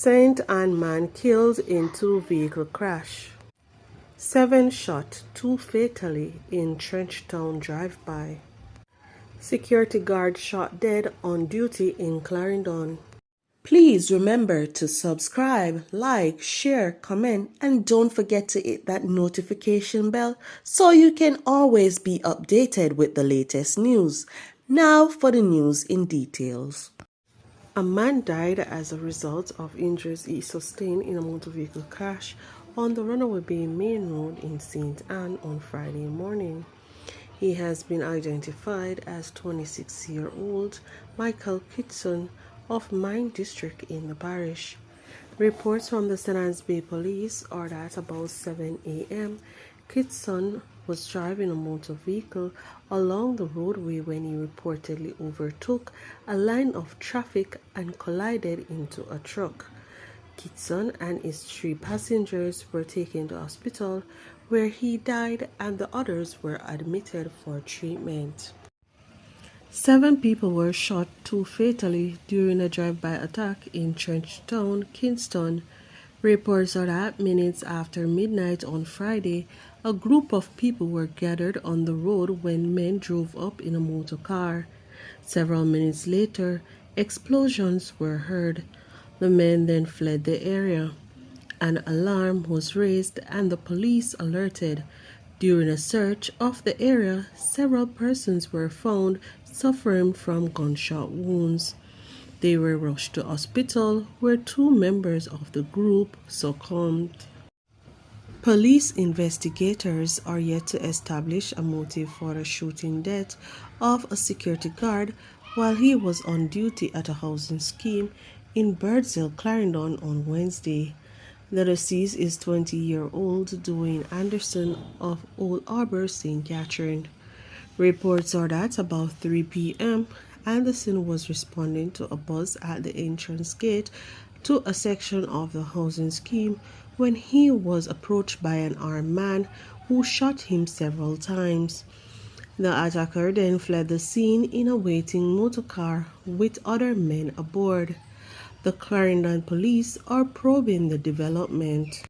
St. Anne man killed in two-vehicle crash. 7 shot, 2 fatally in Trenchtown drive-by. Security guard shot dead on duty in Clarendon. Please remember to subscribe, like, share, comment, and don't forget to hit that notification bell so you can always be updated with the latest news. Now for the news in details. A man died as a result of injuries he sustained in a motor vehicle crash on the Runaway Bay Main Road in St. Anne on Friday morning. He has been identified as 26-year-old Michael Kingston of Mine District in the parish. Reports from the St. Anne's Bay Police are that about 7 a.m., Kingston was driving a motor vehicle along the roadway when he reportedly overtook a line of traffic and collided into a truck. Kingston and his 3 passengers were taken to hospital where he died and the others were admitted for treatment. 7 people were shot, 2 fatally, during a drive-by attack in Trenchtown, Kingston. Reports are that minutes after midnight on Friday, a group of people were gathered on the road when men drove up in a motor car. Several minutes later, explosions were heard. The men then fled the area. An alarm was raised and the police alerted. During a search of the area, several persons were found suffering from gunshot wounds. They were rushed to hospital where 2 members of the group succumbed. Police investigators are yet to establish a motive for the shooting death of a security guard while he was on duty at a housing scheme in Birdshill, Clarendon on Wednesday. The deceased is 20-year-old Dwayne Anderson of Old Harbour, St. Catherine. Reports are that about 3 p.m., Anderson was responding to a buzz at the entrance gate to a section of the housing scheme when he was approached by an armed man who shot him several times. The attacker then fled the scene in a waiting motorcar with other men aboard. The Clarendon police are probing the development.